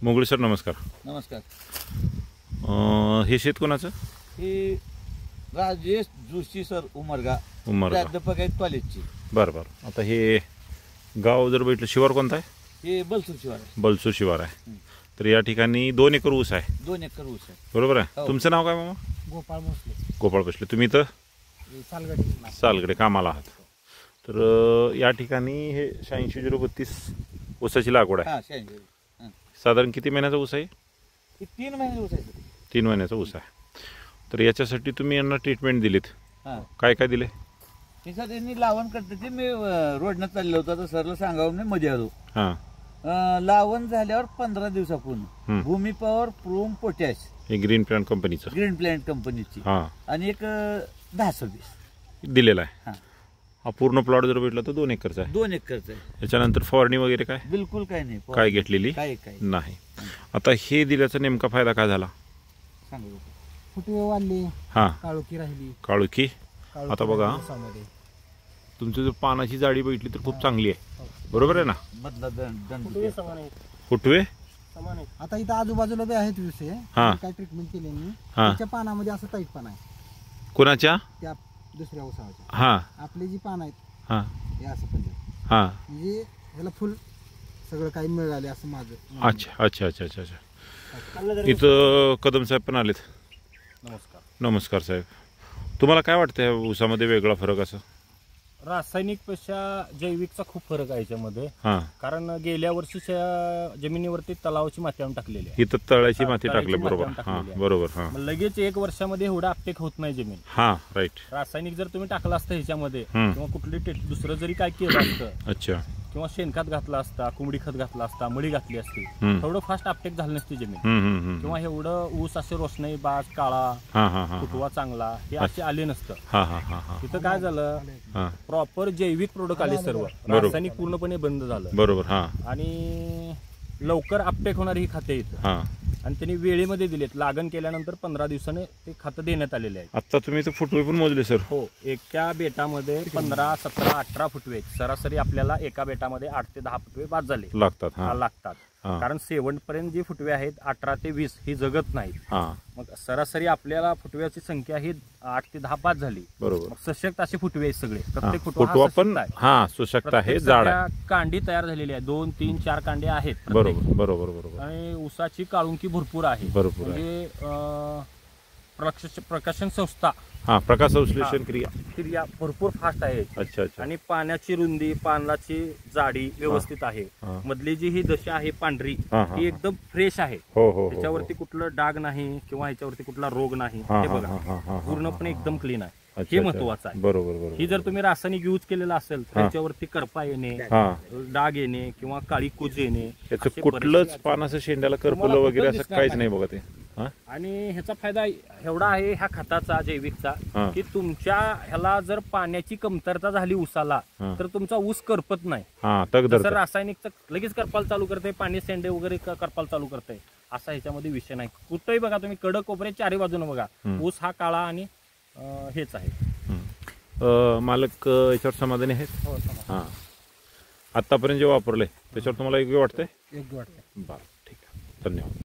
Mogale sir नमस्कार. नमस्कार. हे शेत कोणाचं? हे राजेश जोशी सर उमरगा प्राध्यापक आहेत कॉलेजची. बरं बरं. आता हे गाव जर बघितलं शिवार कोणता आहे? हे बलसूर शिवार आहे. बलसूर शिवार आहे. तर या ठिकाणी 2 एकर ऊस आहे. 2 एकर ऊस आहे. बरोबर आहे. तुमचं नाव काय मामा? गोपाळ भोसले. गोपाळ भोसले. तुम्ही तर सालगडे कामाला आहात. तर या ठिकाणी हे 86-032 ऊसाची लागवड आहे. साधारण किती महिन्याचा ऊस आहे? 3 महिने ऊस आहे. 3 महिन्याचा ऊस आहे. तर याच्यासाठी तुम्ही यांना ट्रीटमेंट दिलीत, काय काय दिले? त्यांनी लावण करते ते मी रोडनं चाललो होतो तर सरला सांगावं मी मध्ये आलो. लावण झाल्यावर 15 दिवसापूर्वी भूमी पॉवर प्रूम पोटॅश हे ग्रीन प्लॅन्ट कंपनीची आणि एक 10-26 दिलेला आहे. हा पूर्ण प्लॉट जर भेटला तर 2 एकरचा आहे. 2 एकरचा आहे. याच्यानंतर फवारणी वगैरे काय? बिलकुल काय नाही. काय घेतलेली नाही. आता हे दिल्याचा नेमका फायदा काय झाला? फुटवे वाढले, काळोखी राहिली. काळोखी आता बघा तुमची जर पानाची जाडी बघितली तर खूप चांगली आहे. बरोबर आहे ना? फुटवे आता इथं आजूबाजूला बी आहेत विषय. काय ट्रीटमेंट केली मी त्याच्या पानामध्ये असं टाईट पान आहे. कोणाच्या? त्या दुसऱ्या उसाच्या. आपली जी पान आहेत हे असं पण म्हणजे ह्याला फुल सगळं काही मिळाले असं माझं. अच्छा अच्छा अच्छा अच्छा अच्छा. इथं कदम साहेब पण आलेत. नमस्कार. नमस्कार साहेब. तुम्हाला काय वाटतं या ऊसामध्ये वेगळा फरक असं? रासायनिक पेक्षा जैविकचा खूप फरक आहे याच्यामध्ये. कारण गेल्या वर्षीच्या जमिनीवरती तलावाची माती आणून टाकलेली आहे. इथं तळ्याची माती टाकली. बरोबर बरोबर. लगेच 1 वर्षामध्ये एवढा अपटेक होत नाही जमीन. राईट. रासायनिक जर तुम्ही टाकलं असतं ह्याच्यामध्ये किंवा कुठली दुसरं जरी काय केलं असतं, अच्छा, किंवा शेणखत घातला असता, कोंबडी खत घातला असता, मळी घातली असती, थोडं फास्ट अपटेक झालं नसती जमीन. किंवा एवढं ऊस असे रोषणाई बाज काळा फुटवा चांगला हे असे आले नसतं. तिथं काय झालं, प्रॉपर जैविक प्रोडक्ट आले सर्व. रासायनिक पूर्णपणे बंद झालं. बरोबर. आणि लवकर अपटेक होणारी ही खाते येतं आणि त्यांनी वेळेमध्ये दिलेत. लागण केल्यानंतर 15 दिवसाने ते खातं देण्यात आलेले आहे. आता तुम्ही तर फुटवे पण मोजले सर? हो. एका बेटामध्ये 15, 17, 18 फुटवे. सरासरी आपल्याला एका बेटामध्ये 8 ते 10 फुटवे बाद झाले लागतात. कारण 7 पर्यंत जी फुटवे आहेत 18 ते 20 ही जगत नाहीत. मग सरासरी आपल्याला फुटव्याची संख्या ही 8 ते 10 बाद झाली. बरोबर. सशक्त असे फुटवे आहेत सगळे. प्रत्येक फुटवा पण सशक्त आहे, जाड आहे. कांडी तयार झालेली आहे. 2, 3, 4 कांडे आहेत. बरोबर बरोबर बरोबर. आणि ऊसाची काळुंकी भरपूर आहे. म्हणजे प्रकाशन संस्था प्रकाश संश्लेषण क्रिया भरपूर फास्ट आहे. अच्छा अच्छा. आणि पाण्याची रुंदी, पानाची जाडी व्यवस्थित आहे. मधली जी ही दशा आहे पांढरी ही एकदम फ्रेश आहे. त्याच्यावरती कुठलं डाग नाही किंवा ह्याच्यावरती कुठला रोग नाही. हे बघा पूर्णपणे एकदम क्लीन आहे. हे महत्वाचं आहे. बरोबर. ही जर तुम्ही रासायनिक यूज केलेला असेल तर त्याच्यावरती करपा येणे, डाग येणे किंवा काळी कुज येणे, कुठलंच पानाचं शेंड्याला करपलं वगैरे असं काहीच नाही बघा ते. आणि ह्याचा फायदा एवढा आहे ह्या खताचा जैविकचा की तुमच्या ह्याला जर पाण्याची कमतरता झाली ऊसाला तर तुमचा ऊस करपत नाही. जर रासायनिकचं लगेच करपाल चालू करते, पाणी शेंडे वगैरे करपाल चालू करते, असा ह्याच्यामध्ये विषय नाही. कुठंही बघा तुम्ही कडक कोपरे 4 बाजूने बघा ऊस हा काळा आणि हेच आहे. मालक याच्यावर समाधानी आहेत? आतापर्यंत जे वापरले त्याच्यावर तुम्हाला योग्य वाटतंय? योग्य वाटतंय. बरं, ठीक आहे. धन्यवाद.